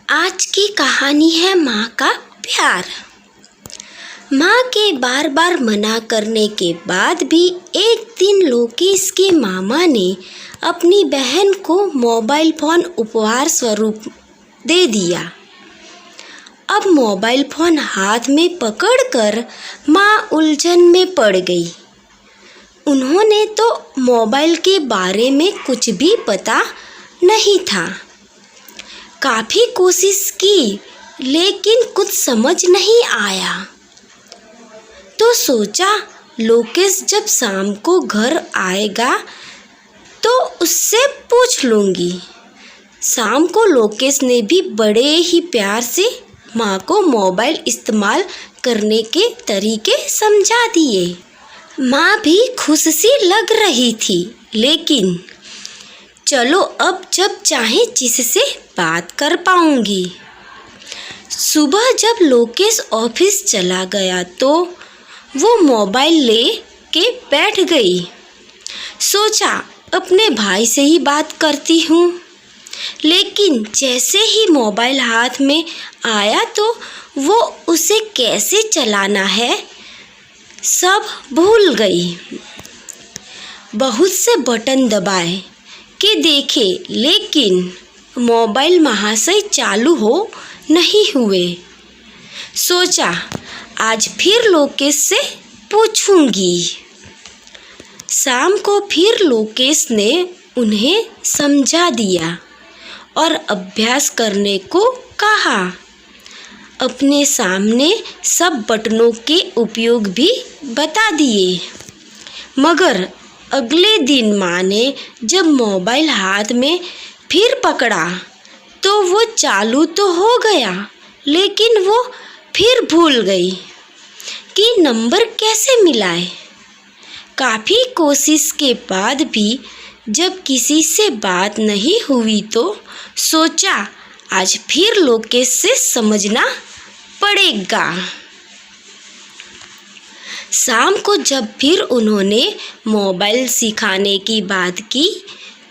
आज की कहानी है माँ का प्यार। माँ के बार बार मना करने के बाद भी एक दिन लोकेश के मामा ने अपनी बहन को मोबाइल फ़ोन उपहार स्वरूप दे दिया। अब मोबाइल फ़ोन हाथ में पकड़कर माँ उलझन में पड़ गई। उन्होंने तो मोबाइल के बारे में कुछ भी पता नहीं था। काफ़ी कोशिश की लेकिन कुछ समझ नहीं आया। तो सोचा लोकेश जब शाम को घर आएगा तो उससे पूछ लूँगी। शाम को लोकेश ने भी बड़े ही प्यार से माँ को मोबाइल इस्तेमाल करने के तरीके समझा दिए। माँ भी खुश सी लग रही थी, लेकिन चलो अब जब चाहे जिससे बात कर पाऊंगी। सुबह जब लोकेश ऑफिस चला गया तो वो मोबाइल ले के बैठ गई। सोचा अपने भाई से ही बात करती हूँ, लेकिन जैसे ही मोबाइल हाथ में आया तो वो उसे कैसे चलाना है सब भूल गई। बहुत से बटन दबाए कि देखे, लेकिन मोबाइल महाशय चालू हो नहीं हुए। सोचा आज फिर लोकेश से पूछूंगी। शाम को फिर लोकेश ने उन्हें समझा दिया और अभ्यास करने को कहा। अपने सामने सब बटनों के उपयोग भी बता दिए। मगर अगले दिन माँ ने जब मोबाइल हाथ में फिर पकड़ा तो वो चालू तो हो गया, लेकिन वो फिर भूल गई कि नंबर कैसे मिलाए। काफ़ी कोशिश के बाद भी जब किसी से बात नहीं हुई तो सोचा आज फिर लोकेश से समझना पड़ेगा। शाम को जब फिर उन्होंने मोबाइल सिखाने की बात की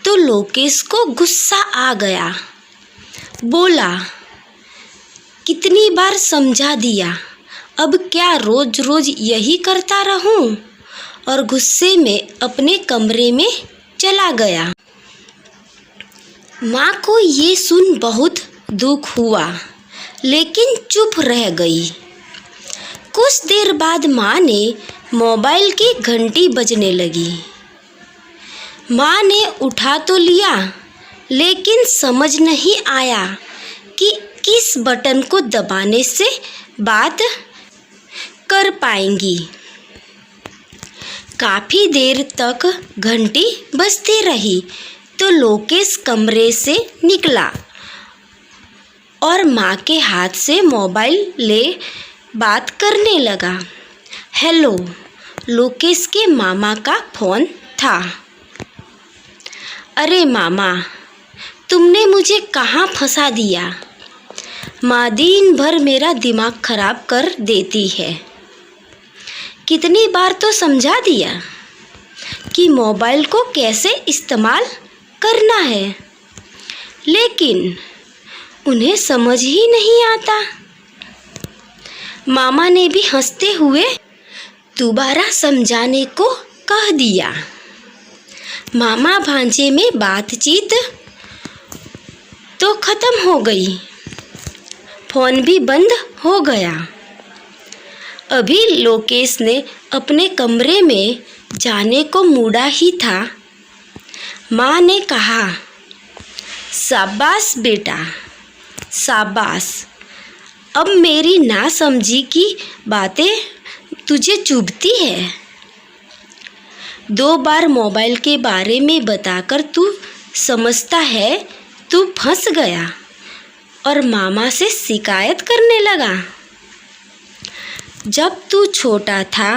तो लोकेश को गुस्सा आ गया। बोला, कितनी बार समझा दिया, अब क्या रोज रोज यही करता रहूं? और गुस्से में अपने कमरे में चला गया। माँ को ये सुन बहुत दुख हुआ, लेकिन चुप रह गई। कुछ देर बाद माँ ने मोबाइल की घंटी बजने लगी। माँ ने उठा तो लिया, लेकिन समझ नहीं आया कि किस बटन को दबाने से बात कर पाएंगी। काफ़ी देर तक घंटी बजती रही तो लोकेश कमरे से निकला और माँ के हाथ से मोबाइल ले बात करने लगा। हेलो, लोकेश के मामा का फ़ोन था। अरे मामा, तुमने मुझे कहाँ फंसा दिया? माँ दिन भर मेरा दिमाग खराब कर देती है। कितनी बार तो समझा दिया कि मोबाइल को कैसे इस्तेमाल करना है, लेकिन उन्हें समझ ही नहीं आता। मामा ने भी हंसते हुए दोबारा समझाने को कह दिया। मामा भांजे में बातचीत तो ख़त्म हो गई, फ़ोन भी बंद हो गया। अभी लोकेश ने अपने कमरे में जाने को मुड़ा ही था, माँ ने कहा, शाबाश बेटा, शाबाश। अब मेरी नासमझी की बातें तुझे चुभती है। 2 बार मोबाइल के बारे में बताकर तू समझता है तू फंस गया और मामा से शिकायत करने लगा। जब तू छोटा था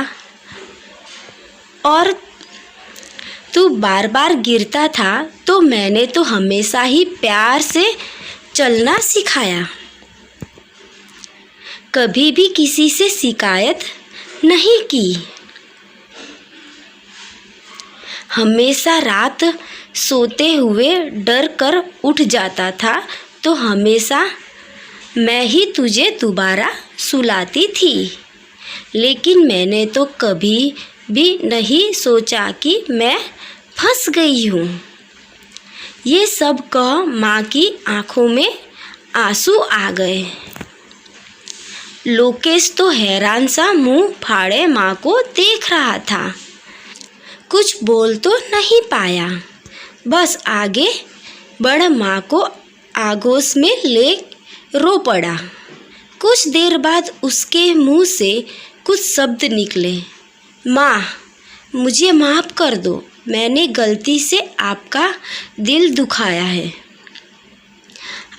और तू बार बार गिरता था तो मैंने तो हमेशा ही प्यार से चलना सिखाया। कभी भी किसी से शिकायत नहीं की। हमेशा रात सोते हुए डर कर उठ जाता था तो हमेशा मैं ही तुझे दोबारा सुलाती थी, लेकिन मैंने तो कभी भी नहीं सोचा कि मैं फंस गई हूँ। ये सब कह माँ की आंखों में आंसू आ गए। लोकेश तो हैरान सा मुंह फाड़े माँ को देख रहा था। कुछ बोल तो नहीं पाया, बस आगे बढ़ माँ को आगोश में ले रो पड़ा। कुछ देर बाद उसके मुंह से कुछ शब्द निकले। माँ, मुझे माफ़ कर दो, मैंने गलती से आपका दिल दुखाया है।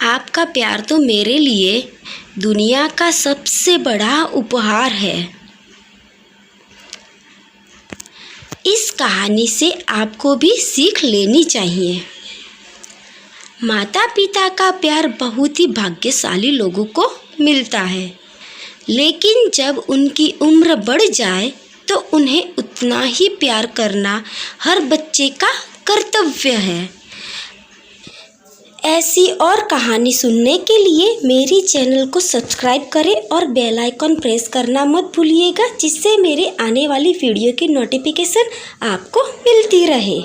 आपका प्यार तो मेरे लिए दुनिया का सबसे बड़ा उपहार है। इस कहानी से आपको भी सीख लेनी चाहिए। माता पिता का प्यार बहुत ही भाग्यशाली लोगों को मिलता है, लेकिन जब उनकी उम्र बढ़ जाए तो उन्हें उतना ही प्यार करना हर बच्चे का कर्तव्य है। ऐसी और कहानी सुनने के लिए मेरी चैनल को सब्सक्राइब करें और बेल आइकन प्रेस करना मत भूलिएगा, जिससे मेरे आने वाली वीडियो की नोटिफिकेशन आपको मिलती रहे।